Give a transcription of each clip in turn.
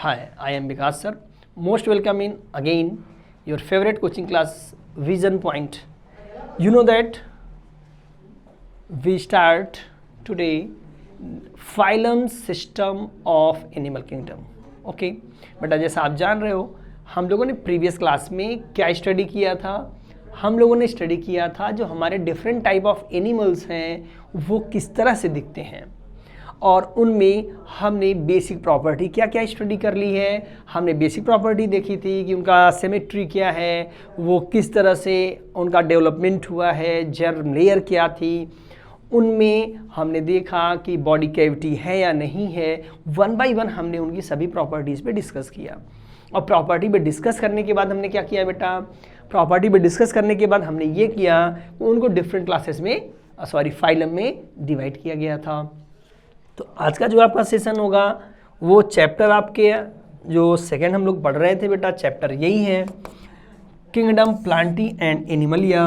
Hi, I am Vikas sir. Most welcome in again your favorite coaching class Vision Point. You know that we start today phylum system of animal kingdom. Okay बेटा, जैसा आप जान रहे हो हम लोगों ने प्रीवियस क्लास में क्या स्टडी किया था? हम लोगों ने स्टडी किया था जो हमारे डिफरेंट टाइप ऑफ एनिमल्स हैं वो किस तरह से दिखते हैं, और उनमें हमने बेसिक प्रॉपर्टी क्या क्या स्टडी कर ली है। हमने बेसिक प्रॉपर्टी देखी थी कि उनका सिमेट्री क्या है, वो किस तरह से उनका डेवलपमेंट हुआ है, जर्म लेयर क्या थी, उनमें हमने देखा कि बॉडी कैविटी है या नहीं है। वन बाय वन हमने उनकी सभी प्रॉपर्टीज़ पे डिस्कस किया, और प्रॉपर्टी पे डिस्कस करने के बाद हमने क्या किया बेटा, प्रॉपर्टी पे डिस्कस करने के बाद हमने ये किया कि उनको डिफरेंट क्लासेस में फाइलम में डिवाइड किया गया था। तो आज का जो आपका सेशन होगा वो चैप्टर आपके जो सेकंड हम लोग पढ़ रहे थे बेटा, चैप्टर यही है kingdom Plantae and Animalia.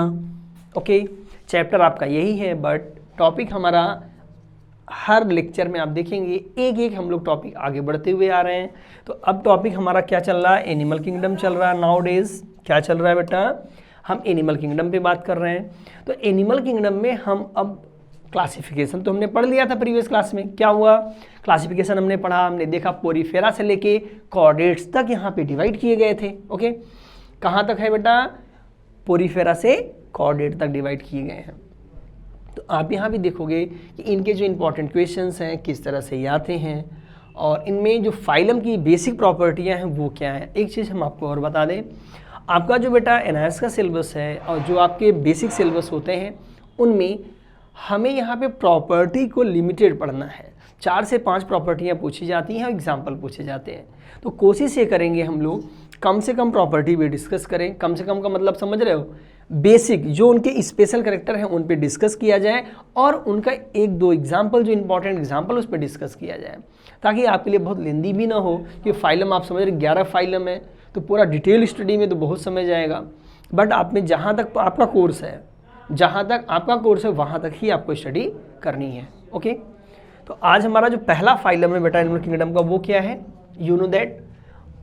Okay, chapter आपका यही है, बट टॉपिक हमारा हर लेक्चर में आप देखेंगे एक एक हम लोग टॉपिक आगे बढ़ते हुए आ रहे हैं। तो अब टॉपिक हमारा क्या चल रहा है, एनिमल किंगडम चल रहा है। नाउ डेज क्या चल रहा है बेटा, हम एनिमल किंगडम पे बात कर रहे हैं। तो एनिमल किंगडम में हम अब क्लासिफिकेशन तो हमने पढ़ लिया था प्रीवियस क्लास में। क्या हुआ, क्लासिफिकेशन हमने पढ़ा, हमने देखा पोरीफेरा से लेके कॉर्डेट्स तक यहाँ पे डिवाइड किए गए थे। ओके, कहाँ तक है बेटा, पोरीफेरा से कॉर्डेट तक डिवाइड किए गए हैं। तो आप यहाँ भी देखोगे कि इनके जो इंपॉर्टेंट क्वेश्चंस हैं किस तरह से ये आते हैं, और इनमें जो फाइलम की बेसिक प्रॉपर्टियाँ हैं वो क्या है। एक चीज़ हम आपको और बता दें, आपका जो बेटा एनआईएस का सिलेबस है और जो आपके बेसिक सिलेबस होते हैं उनमें हमें यहाँ पे प्रॉपर्टी को लिमिटेड पढ़ना है। 4 से 5 प्रॉपर्टियाँ पूछी जाती हैं और एग्जाम्पल पूछे जाते हैं। तो कोशिश ये करेंगे हम लोग कम से कम प्रॉपर्टी पे डिस्कस करें। कम से कम का मतलब समझ रहे हो, बेसिक जो उनके स्पेशल कैरेक्टर हैं उन पे डिस्कस किया जाए, और उनका 1-2 एग्जाम्पल जो इंपॉर्टेंट एग्जाम्पल उस पर डिस्कस किया जाए, ताकि आपके लिए बहुत लेंदी भी ना हो कि फाइलम आप समझ रहे 11 फाइलम है तो पूरा डिटेल स्टडी में तो बहुत समय जाएगा। बट आप में जहाँ तक आपका कोर्स है, जहाँ तक आपका कोर्स है वहाँ तक ही आपको स्टडी करनी है। ओके, तो आज हमारा जो पहला फाइलम है बेटा एनिमल किंगडम का वो क्या है, यू नो दैट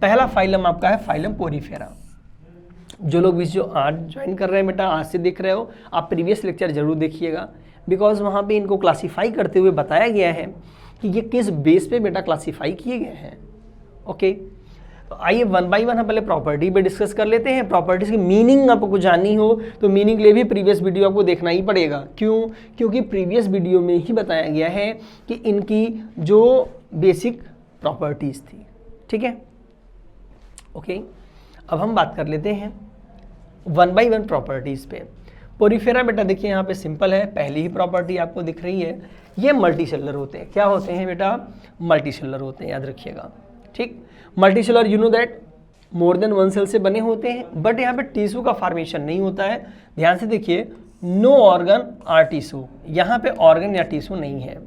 पहला फाइलम आपका है फाइलम पोरीफेरा। जो लोग भी जो आज ज्वाइन कर रहे हैं बेटा, आज से देख रहे हो, आप प्रीवियस लेक्चर जरूर देखिएगा, बिकॉज वहाँ पे इनको क्लासीफाई करते हुए बताया गया है कि ये किस बेस पे बेटा क्लासीफाई किए गए हैं। ओके, तो आइए वन बाय वन हम पहले प्रॉपर्टी पे डिस्कस कर लेते हैं। प्रॉपर्टीज़ की मीनिंग आपको जाननी हो तो मीनिंग के लिए भी प्रीवियस वीडियो आपको देखना ही पड़ेगा। क्यों, क्योंकि प्रीवियस वीडियो में ही बताया गया है कि इनकी जो बेसिक प्रॉपर्टीज़ थी। ठीक है, ओके, अब हम बात कर लेते हैं वन बाय वन प्रॉपर्टीज़ पे। पोरीफेरा बेटा देखिए यहाँ पे सिंपल है, पहली ही प्रॉपर्टी आपको दिख रही है, ये मल्टीसेलुलर होते हैं। क्या होते हैं बेटा, मल्टीसेलुलर होते हैं, याद रखिएगा। ठीक, multicellular you know that more than 1 cell से बने होते हैं, बट यहाँ पे टिश्यू का फॉर्मेशन नहीं होता है। ध्यान से देखिए, नो ऑर्गन आर टिश्यू, यहाँ पे ऑर्गन या टिश्यू नहीं है।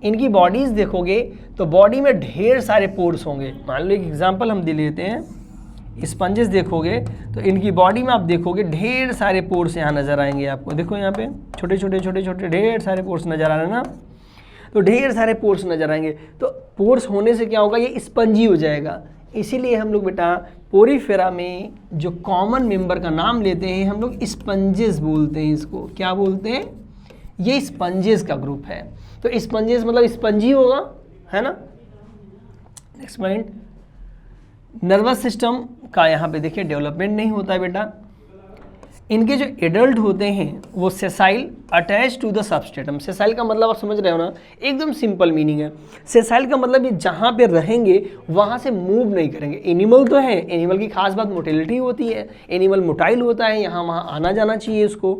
इनकी बॉडीज़ देखोगे तो बॉडी में ढेर सारे पोर्स होंगे। मान लो एक एग्जाम्पल हम दे लेते हैं, स्पंजेस देखोगे तो इनकी बॉडी में आप देखोगे ढेर सारे पोर्स यहाँ नज़र आएंगे आपको। देखो यहाँ पे छोटे छोटे ढेर सारे पोर्स नज़र आ रहे हैं ना, तो ढेर सारे पोर्स नज़र आएंगे। तो पोर्स होने से क्या होगा, ये स्पंजी हो जाएगा। इसीलिए हम लोग बेटा पोरीफेरा में जो कॉमन मेंबर का नाम लेते हैं हम लोग स्पंजेस बोलते हैं। इसको क्या बोलते हैं, ये स्पंजेस का ग्रुप है। तो स्पंजेस मतलब स्पंजी होगा, है ना। नेक्स्ट पॉइंट, नर्वस सिस्टम का यहाँ पे देखिए डेवलपमेंट नहीं होता है बेटा। इनके जो एडल्ट होते हैं वो sessile attach to the substratum. Sessile का मतलब आप समझ रहे हो ना, एकदम सिंपल मीनिंग है। सेसाइल का मतलब ये जहाँ पे रहेंगे वहाँ से मूव नहीं करेंगे। एनिमल तो है, एनिमल की खास बात मोटिलिटी होती है, एनिमल मोटाइल होता है, यहाँ वहाँ आना जाना चाहिए इसको,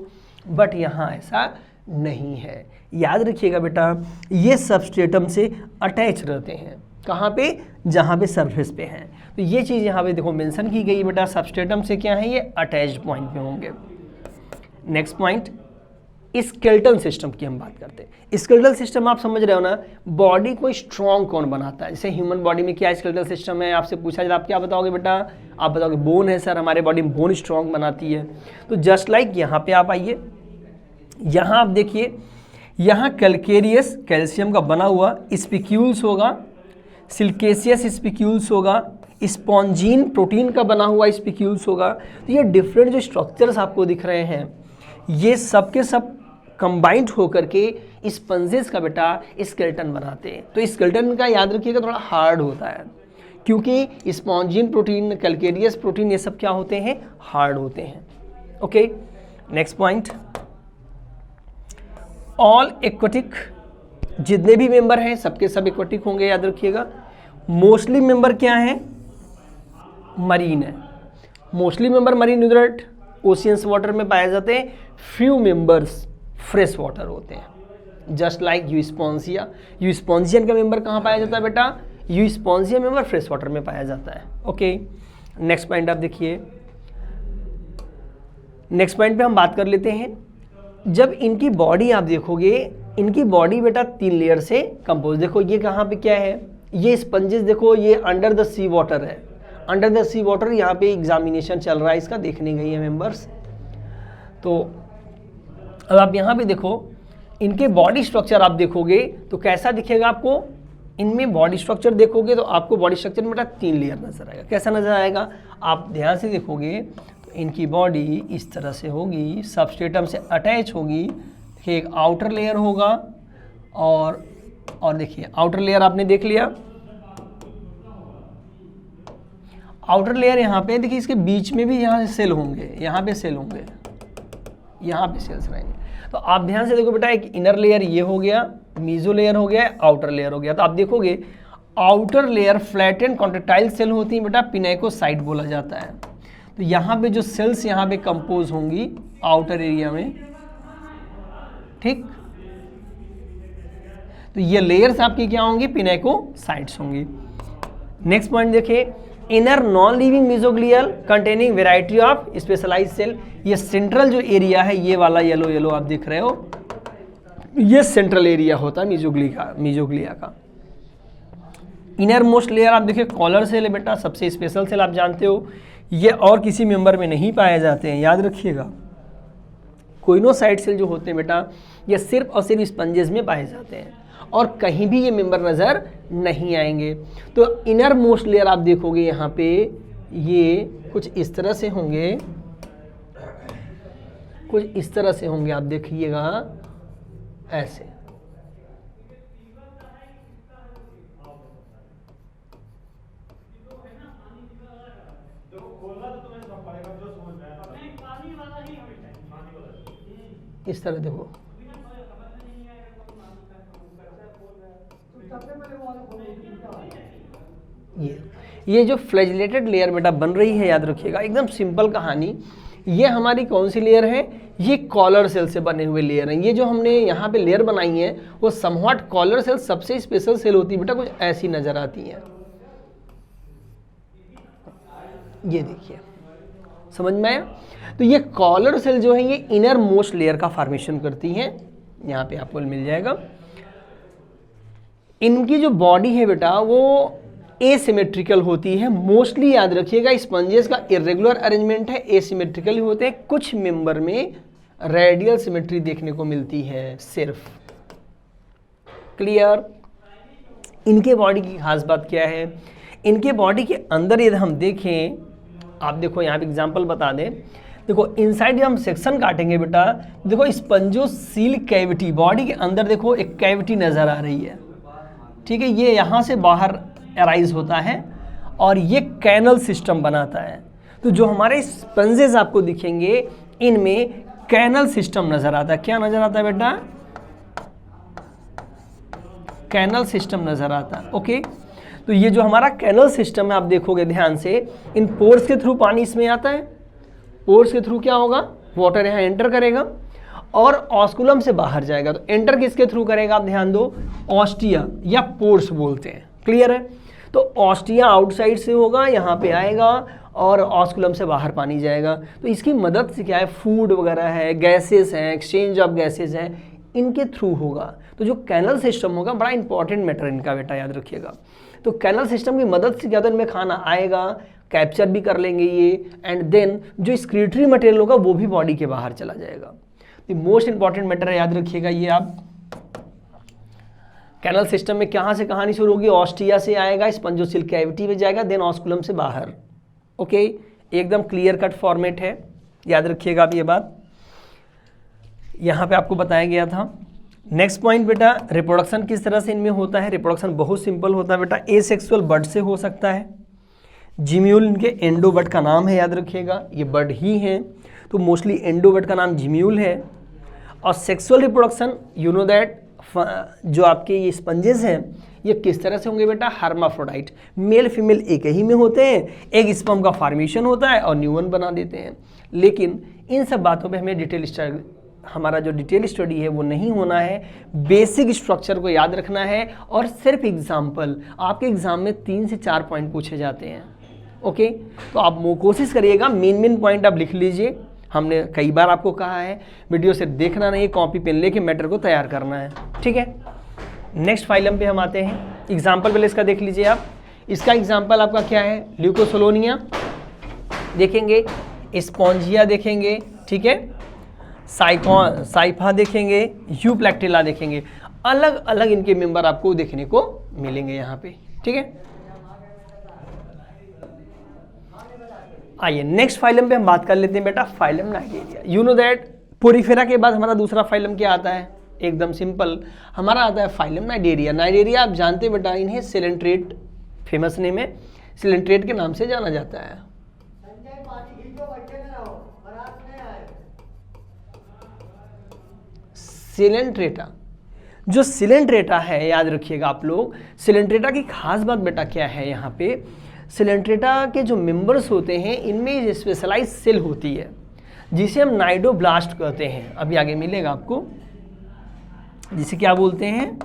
बट यहाँ ऐसा नहीं है। याद रखिएगा बेटा, ये सबस्ट्रेटम से अटैच रहते हैं। कहाँ पे, जहाँ पे सरफेस पे हैं। तो ये चीज़ यहाँ पे देखो मेंशन की गई बेटा, सबस्ट्रेटम से क्या है, ये अटैच्ड पॉइंट पे होंगे। नेक्स्ट पॉइंट, स्केलेटल सिस्टम की हम बात करते हैं। स्केलेटल सिस्टम आप समझ रहे हो ना, बॉडी को स्ट्रॉन्ग कौन बनाता है। जैसे ह्यूमन बॉडी में क्या स्केलेटल सिस्टम है, आपसे पूछा जाए आप क्या बताओगे बेटा, आप बताओगे बोन है सर, हमारे बॉडी में बोन स्ट्रॉन्ग बनाती है। तो जस्ट लाइक यहाँ पे आप आइए, यहाँ आप देखिए, यहाँ कैल्केरियस कैल्शियम का बना हुआ स्पिक्यूल्स होगा, सिल्केसियस स्पिक्यूल्स होगा, स्पॉन्जीन प्रोटीन का बना हुआ स्पिक्यूल्स होगा। तो ये डिफरेंट जो स्ट्रक्चर्स आपको दिख रहे हैं, ये सब के सब कंबाइंड होकर के स्पंजेस का बेटा स्केलेटन बनाते हैं। तो स्केलेटन का याद रखिएगा थोड़ा हार्ड होता है, क्योंकि स्पॉन्जिन प्रोटीन, कैल्केरियस प्रोटीन, ये सब क्या होते हैं, हार्ड होते हैं। Okay, next point, all aquatic, जितने भी मेंबर हैं सबके सब एक्वाटिक होंगे, याद रखिएगा। मोस्टली मेंबर क्या है, मरीन है। Mostly member marine nutrient oceans water में पाए जाते हैं, फ्यू मेंबर्स फ्रेश वाटर होते हैं, जस्ट लाइक यूस्पॉन्जिया। यूस्पॉन्जियन का मेंबर कहाँ पाया जाता है बेटा, यूस्पॉन्जिया मेंबर फ्रेश वाटर में पाया जाता है। ओके, नेक्स्ट पॉइंट आप देखिए। नेक्स्ट पॉइंट पे हम बात कर लेते हैं। जब इनकी बॉडी आप देखोगे, इनकी बॉडी बेटा 3 लेयर से कंपोज। देखो ये कहाँ पे क्या है, ये स्पंजेस, देखो ये अंडर द सी वाटर है। अंडर द सी वाटर यहाँ पे एग्जामिनेशन चल रहा है इसका, देखने गई है मेंबर्स। तो अब आप यहाँ पे देखो, इनके बॉडी स्ट्रक्चर आप देखोगे तो कैसा दिखेगा आपको, इनमें बॉडी स्ट्रक्चर देखोगे तो आपको बॉडी स्ट्रक्चर में बेटा 3 लेयर नजर आएगा। कैसा नजर आएगा, आप ध्यान से देखोगे तो इनकी बॉडी इस तरह से होगी, सबस्ट्रेटम से अटैच होगी। देखिए एक आउटर लेयर होगा और देखिए आउटर लेयर आपने देख लिया। आउटर लेयर यहाँ पे देखिए, इसके बीच में भी यहाँ से सेल होंगे, यहाँ पे सेल होंगे, यहाँ पे सेल्स रहेंगे। तो आप ध्यान से देखो बेटा, एक इनर लेयर ये हो गया, मीजो लेयर हो गया, आउटर लेयर हो गया। तो आप देखोगे outer layer flat and contractile cell होती है बेटा, पिनेकोसाइट बोला जाता है। तो यहाँ पे जो सेल्स यहाँ पे कंपोज होंगी आउटर एरिया में, ठीक। तो ये लेयर्स आपकी क्या होंगी, पिनेकोसाइट्स होंगी। नेक्स्ट पॉइंट देखिए, inner non living mesoglial containing variety of specialised cell. ये सेंट्रल जो एरिया है, ये वाला येलो येलो आप देख रहे हो, ये सेंट्रल एरिया होता है मेसोग्लिया का। इनर मोस्ट लेयर आप देखिए कॉलर सेल है बेटा, सबसे स्पेशल सेल आप जानते हो, ये और किसी मेंबर में नहीं पाए जाते हैं, याद रखिएगा। कोइनोसाइट सेल जो होते हैं बेटा, ये सिर्फ और सिर्फ स्पंजेस में पाए जाते हैं और कहीं भी ये मेंबर नज़र नहीं आएंगे। तो इनर मोस्ट लेयर आप देखोगे यहाँ पे, ये कुछ इस तरह से होंगे, कुछ इस तरह से होंगे, आप देखिएगा ऐसे। इस तरह देखो, ये जो फ्लैजिलेटेड लेयर बेटा बन रही है, याद रखिएगा, एकदम सिंपल कहानी। ये हमारी कौन सी लेयर है, ये कॉलर सेल से बने हुए लेयर हैं। ये जो हमने यहाँ पे लेयर बनाई है वो समव्हाट कॉलर सेल सबसे स्पेशल सेल होती है बेटा, कुछ ऐसी नजर आती है। ये देखिए, समझ में आया। तो ये कॉलर सेल जो है ये इनर मोस्ट लेयर का फॉर्मेशन करती हैं, यहाँ पे आपको मिल जाएगा। इनकी जो बॉडी है बेटा वो एसिमेट्रिकल होती है मोस्टली, याद रखिएगा। स्पंजेस का इरेगुलर अरेंजमेंट है, एसिमेट्रिकल होते हैं। कुछ मेंबर में रेडियल सिमेट्री देखने को मिलती है सिर्फ। क्लियर। इनके बॉडी की खास बात क्या है, इनके बॉडी के अंदर यदि हम देखें, आप देखो यहाँ पे एग्जांपल बता दें, देखो इनसाइड जब हम सेक्शन काटेंगे बेटा, देखो स्पंजोसील कैविटी, बॉडी के अंदर देखो एक कैविटी नजर आ रही है, ठीक है। ये यहाँ से बाहर अराइज होता है और ये कैनल सिस्टम बनाता है। तो जो हमारे स्पंजेस आपको दिखेंगे, इनमें कैनल सिस्टम नजर आता है। क्या नजर आता है बेटा, कैनल सिस्टम नजर आता है। ओके, तो ये जो हमारा कैनल सिस्टम है, आप देखोगे ध्यान से, इन पोर्स के थ्रू पानी इसमें आता है। पोर्स के थ्रू क्या होगा, वाटर यहाँ एंटर करेगा और ऑस्कुलम से बाहर जाएगा। तो एंटर किसके थ्रू करेगा, आप ध्यान दो, ऑस्टिया या पोर्स बोलते हैं। क्लियर है। तो ऑस्टिया आउटसाइड से होगा, यहाँ पे आएगा और ऑस्कुलम से बाहर पानी जाएगा। तो इसकी मदद से क्या है, फूड वगैरह है, गैसेस हैं, एक्सचेंज ऑफ गैसेस हैं, इनके थ्रू होगा। तो जो कैनल सिस्टम होगा बड़ा इंपॉर्टेंट मैटर इनका बेटा, याद रखिएगा। तो कैनल सिस्टम की मदद से क्या होता है, इनमें खाना आएगा, कैप्चर भी कर लेंगे ये, एंड देन जो एक्सक्रीटरी मटेरियल होगा वो भी बॉडी के बाहर चला जाएगा। तो मोस्ट इंपॉर्टेंट मैटर है, याद रखिएगा ये आप। कैनल सिस्टम में कहाँ से कहानी शुरू होगी, ऑस्टिया से आएगा, स्पंजोसिल कैविटी में जाएगा, देन ऑस्कुलम से बाहर। ओके, एकदम क्लियर कट फॉर्मेट है, याद रखिएगा आप ये बात, यहाँ पे आपको बताया गया था। नेक्स्ट पॉइंट बेटा, रिप्रोडक्शन किस तरह से इनमें होता है। रिप्रोडक्शन बहुत सिंपल होता है बेटा, एसेक्सुअल बर्ड से हो सकता है। जिम्यूल इनके एंडोबर्ड का नाम है, याद रखिएगा, ये बर्ड ही है तो मोस्टली एंडोबर्ड का नाम जिम्यूल है। और sexual reproduction you know that, जो आपके ये स्पंजेस हैं ये किस तरह से होंगे बेटा, हर्माफ्रोडाइट, मेल फीमेल एक ही में होते हैं, एक स्पर्म का फॉर्मेशन होता है और न्यू वन बना देते हैं। लेकिन इन सब बातों पे हमें हमारा जो डिटेल स्टडी है वो नहीं होना है, बेसिक स्ट्रक्चर को याद रखना है और सिर्फ एग्जाम्पल, आपके एग्जाम में 3 से 4 पॉइंट पूछे जाते हैं। ओके, तो आप कोशिश करिएगा मेन पॉइंट आप लिख लीजिए। हमने कई बार आपको कहा है वीडियो से देखना नहीं, कॉपी पेन लेके मैटर को तैयार करना है, ठीक है। नेक्स्ट फाइलम पे हम आते हैं, एग्जाम्पल पहले इसका देख लीजिए आप। इसका एग्जाम्पल आपका क्या है, ल्यूकोसोलोनिया देखेंगे, स्पॉन्जिया देखेंगे, ठीक है, साइफा देखेंगे, यूप्लैक्टिला देखेंगे, अलग अलग इनके मेंबर आपको देखने को मिलेंगे यहाँ पे, ठीक है। आइए नेक्स्ट फाइलम पे हम बात कर लेते हैं बेटा, phylum Cnidaria. You know that Porifera के बाद हमारा दूसरा फाइलम क्या आता है, एकदम सिंपल, हमारा आता है फाइलम नाइडेरिया। नाइडेरिया आप जानते हैं बेटा, इन्हें सिलेंट्रेट, फेमस नेम है, सिलेंट्रेट के नाम से जाना जाता है। सिलेंट्रेटा, जो सिलेंट्रेटा है याद रखिएगा आप लोग, सिलेंट्रेटा की खास बात बेटा क्या है, यहाँ पे सिलेंट्रेटा के जो मेंबर्स होते हैं इनमें स्पेशलाइज सेल होती है जिसे हम नाइडोब्लास्ट कहते हैं, अभी आगे मिलेगा आपको, जिसे क्या बोलते हैं,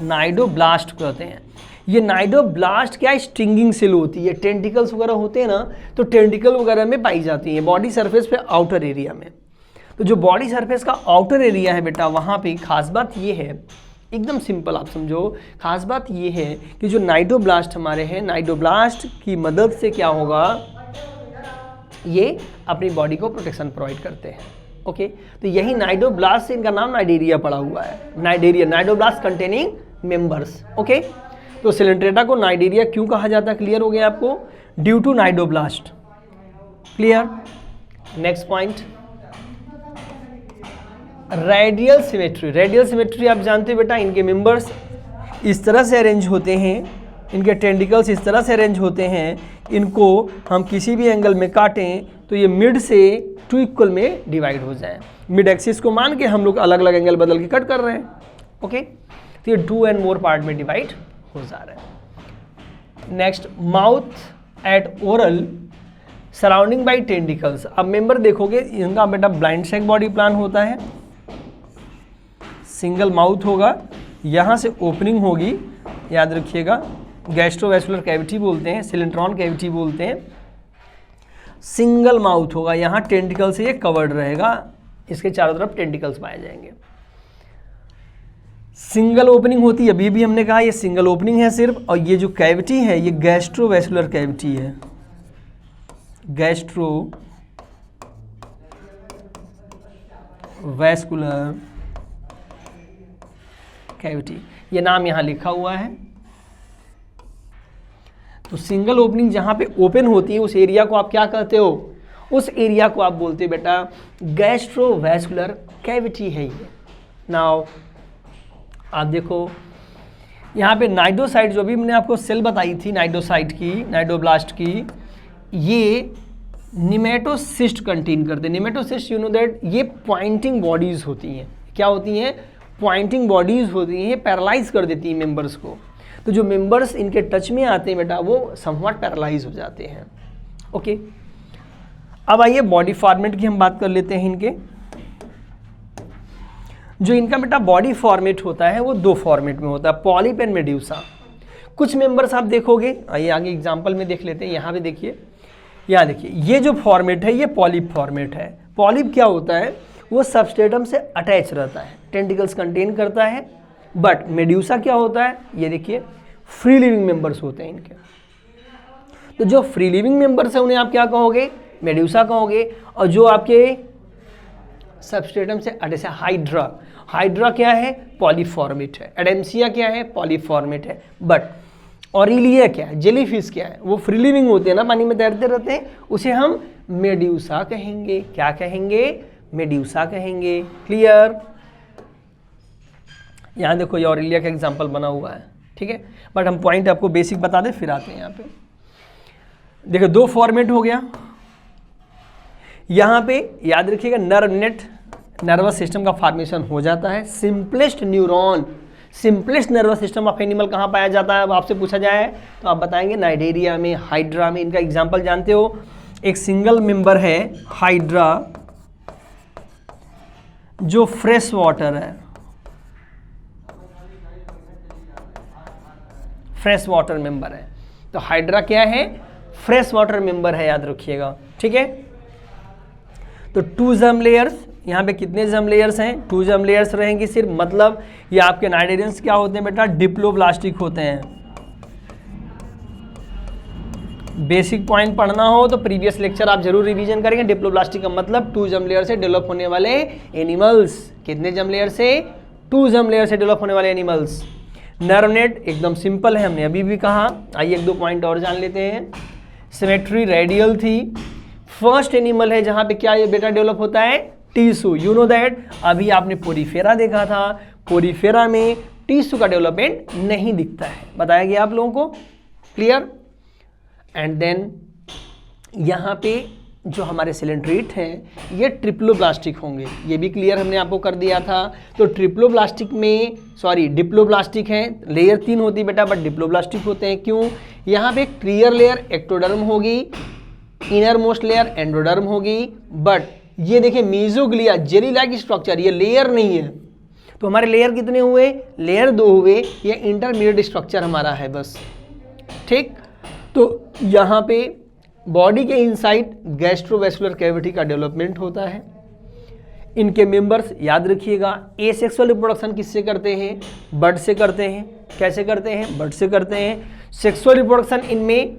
नाइडोब्लास्ट कहते हैं। ये नाइडोब्लास्ट क्या, स्टिंगिंग सेल होती है, टेंटिकल्स वगैरह होते हैं ना, तो टेंटिकल वगैरह में पाई जाती है बॉडी सरफेस पे, आउटर एरिया में। तो जो बॉडी सरफेस का आउटर एरिया है बेटा, वहाँ पे खास बात ये है, एकदम सिंपल आप समझो, खास बात ये है कि जो नाइडोब्लास्ट हमारे हैं, नाइडोब्लास्ट की मदद से क्या होगा, ये अपनी बॉडी को प्रोटेक्शन प्रोवाइड करते हैं। ओके, तो यही नाइडोब्लास्ट से इनका नाम नाइडेरिया पड़ा हुआ है, Cnidaria, cnidoblast containing members. Okay, तो सिलेंट्रेटा को नाइडेरिया क्यों कहा जाता है, क्लियर हो गया आपको, due to cnidoblast, clear. Next point, radial symmetry. Radial symmetry आप जानते हो बेटा, इनके मेंबर्स इस तरह से अरेंज होते हैं, इनके टेंटिकल्स इस तरह से अरेंज होते हैं, इनको हम किसी भी एंगल में काटें तो ये मिड से टू इक्वल में डिवाइड हो जाए, मिड एक्सिस को मान के हम लोग अलग अलग एंगल बदल के कट कर रहे हैं। ओके, तो ये 2 एंड मोर पार्ट में डिवाइड हो जा रहा है। Next, mouth at oral surrounding by tentacles. अब मेंबर देखोगे, इनका बेटा ब्लाइंड सेक बॉडी प्लान होता है, सिंगल माउथ होगा, यहाँ से ओपनिंग होगी, याद रखिएगा, गैस्ट्रोवैस्कुलर कैविटी बोलते हैं, सिलेंट्रॉन कैविटी बोलते हैं, सिंगल माउथ होगा, यहाँ टेंटिकल से ये कवर्ड रहेगा, इसके चारों तरफ टेंटिकल्स पाए जाएंगे। सिंगल ओपनिंग होती है, अभी भी हमने कहा ये सिंगल ओपनिंग है सिर्फ, और ये जो कैविटी है ये गैस्ट्रोवैस्कुलर कैविटी है, गैस्ट्रोवैस्कुलर कैविटी, ये नाम यहाँ लिखा हुआ है। तो सिंगल ओपनिंग जहाँ पे ओपन होती है उस एरिया को आप क्या कहते हो, उस एरिया को आप बोलते हैं बेटा गैस्ट्रोवैस्कुलर कैविटी है ये। नाउ आप देखो यहाँ पे नाइडोसाइट, जो भी मैंने आपको सेल बताई थी नाइडोसाइट की, नाइडोब्लास्ट की, ये निमेटोसिस्ट कंटेन करते हैं। निमेटोसिस्ट यू नो दैट ये पॉइंटिंग बॉडीज होती हैं, क्या होती हैं, पॉइंटिंग बॉडीज होती हैं, पैरालाइज कर देती हैं मेंबर्स को। तो जो मेंबर्स इनके टच में आते हैं बेटा वो समवट पैरालाइज हो जाते हैं। ओके, अब आइए बॉडी फॉर्मेट की हम बात कर लेते हैं इनके। जो इनका बेटा बॉडी फॉर्मेट होता है वो 2 फॉर्मेट में होता है, पॉलिप एंड मेड्यूसा। कुछ मेंबर्स आप देखोगे, आइए आगे एग्जांपल में देख लेते हैं। यहाँ पे देखिए, यहाँ देखिए, ये जो फॉर्मेट है ये पॉलिप फॉर्मेट है। पॉलिप क्या होता है, वो सबस्ट्रेटम से अटैच रहता है, टेंटिकल्स कंटेन करता है। बट मेड्यूसा क्या होता है, ये देखिए फ्री लिविंग मेंबर्स होते हैं इनके। तो जो फ्री लिविंग मेंबर्स हैं उन्हें आप क्या कहोगे, मेड्यूसा कहोगे, और जो आपके सबस्ट्रेटम से जैसे हाइड्रा, हाइड्रा क्या है? पॉलीफॉर्मेट है। एडेम्सिया क्या है? पॉलीफॉर्मेट है। बट ऑरिलिया क्या है? जेलीफिश क्या है? वो फ्री लिविंग होते हैं ना, पानी में तैरते रहते हैं, उसे हम मेड्यूसा कहेंगे। क्या कहेंगे? मेड्यूसा कहेंगे। क्लियर? यहाँ देखो ये ऑरिलिया का एग्जाम्पल बना हुआ है, ठीक है, बट हम पॉइंट आपको बेसिक बता दें फिर आते हैं यहाँ पे। देखो दो फॉर्मेट हो गया यहाँ पे, याद रखिएगा नर्व नेट, नर्वस सिस्टम का फॉर्मेशन हो जाता है। Simplest neuron, simplest nervous system of animal कहाँ पाया जाता है? अब आपसे पूछा जाए तो आप बताएंगे नाइडेरिया में, हाइड्रा में। इनका एग्जाम्पल जानते हो, एक सिंगल मेंबर है हाइड्रा जो फ्रेश वाटर है, फ्रेश वाटर मेंबर है। तो हाइड्रा क्या है? फ्रेश वाटर मेंबर है, याद रखिएगा, ठीक है। तो 2 जर्म लेयर्स, यहाँ पे कितने जर्म लेयर्स हैं? 2 जर्म लेयर्स रहेंगी सिर्फ, मतलब ये आपके नाइडेरियंस क्या होते हैं बेटा? डिप्लोब्लास्टिक होते हैं। बेसिक पॉइंट पढ़ना हो तो प्रीवियस लेक्चर आप जरूर रिवीजन करेंगे। डिप्लोब्लास्टिक का मतलब 2 जर्म लेयर से डेवलप होने वाले एनिमल्स। कितने जर्म लेयर से? 2 जर्म लेयर से डेवलप होने वाले एनिमल्स। नर्व नेट एकदम सिंपल है, हमने अभी भी कहा। आइए 1-2 पॉइंट और जान लेते हैं। सिमेट्री रेडियल थी, फर्स्ट एनिमल है जहां पे क्या ये बेटा डेवलप होता है? टिश्यू। You know that. अभी आपने पोरीफेरा देखा था, पोरीफेरा में टिश्यू का डेवलपमेंट नहीं दिखता है, बताया गया आप लोगों को। क्लियर? एंड देन यहाँ पे जो हमारे सिलेंट्रेट हैं ये ट्रिप्लोब्लास्टिक होंगे, ये भी क्लियर हमने आपको कर दिया था। तो ट्रिप्लोब्लास्टिक में, सॉरी डिप्लोब्लास्टिक हैं, लेयर 3 होती है बेटा, बट डिप्लोब्लास्टिक होते हैं। क्यों? यहाँ पे एक ट्रियर लेयर एक्टोडर्म होगी, इनर मोस्ट लेयर एंडोडर्म होगी, बट ये देखिए मीजोग्लिया जेली लाइक स्ट्रक्चर, ये लेयर नहीं है। तो हमारे लेयर कितने हुए? लेयर 2 हुए, ये इंटरमीडिएट स्ट्रक्चर हमारा है बस, ठीक। तो यहाँ पे बॉडी के इनसाइड गैस्ट्रोवेस्कुलर कैविटी का डेवलपमेंट होता है। इनके मेंबर्स याद रखिएगा, एसेक्सुअल रिप्रोडक्शन किससे करते हैं? बर्ड से करते हैं। कैसे करते हैं? बर्ड से करते हैं। सेक्सुअल रिप्रोडक्शन इनमें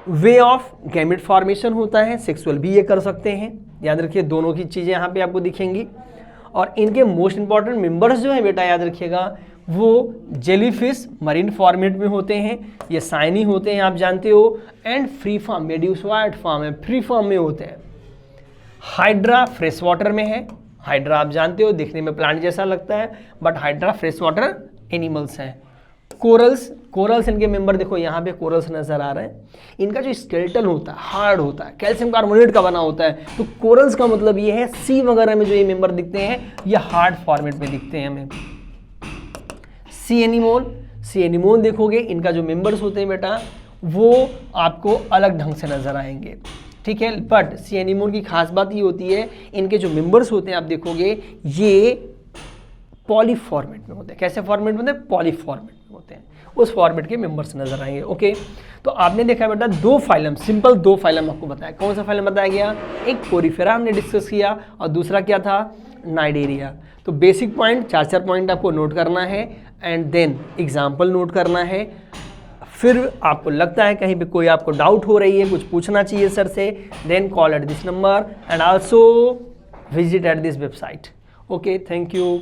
वे ऑफ गैमेट फॉर्मेशन होता है, सेक्सुअल भी ये कर सकते हैं। याद रखिए दोनों की चीज़ें यहाँ पे आपको दिखेंगी। और इनके मोस्ट इंपॉर्टेंट मेंबर्स जो हैं बेटा याद रखिएगा, वो जेलीफिश मरीन फॉर्मेट में होते हैं, ये साइनी होते हैं आप जानते हो, and free form medusoid form है, फ्री फॉर्म में होते हैं। हाइड्रा फ्रेश वाटर में है, हाइड्रा आप जानते हो दिखने में प्लांट जैसा लगता है, but hydra fresh water animals हैं। कोरल्स, कोरल्स इनके मेंबर देखो यहाँ पे कोरल्स नजर आ रहे हैं। इनका जो स्केलेटन होता है हार्ड होता है, कैल्शियम कार्बोनेट का बना होता है। तो कोरल्स का मतलब ये है सी वगैरह में जो ये मेंबर दिखते हैं ये हार्ड फॉर्मेट में दिखते हैं हमें। सी एनिमोन, सी एनिमोन देखोगे इनका जो मेंबर्स होते हैं बेटा वो आपको अलग ढंग से नजर आएंगे, ठीक है। बट सी एनिमोन की खास बात ये होती है इनके जो मेंबर्स होते हैं आप देखोगे ये पॉलीफॉर्मेट में होते हैं। कैसे फॉर्मेट में होते हैं? पॉलीफॉर्मेट में होते हैं, उस फॉर्मेट के मेंबर्स नजर आएंगे। ओके, तो आपने देखा बेटा 2 फाइलम, सिंपल 2 फाइलम आपको बताया। कौन सा फाइलम बताया गया? एक पोरीफेरा हमने डिस्कस किया और दूसरा क्या था? नाइडेरिया। तो बेसिक पॉइंट 4 पॉइंट आपको नोट करना है एंड देन एग्जाम्पल नोट करना है। फिर आपको लगता है कहीं पे कोई आपको डाउट हो रही है, कुछ पूछना चाहिए सर से, then call at this number and also visit at this website. Okay, thank you.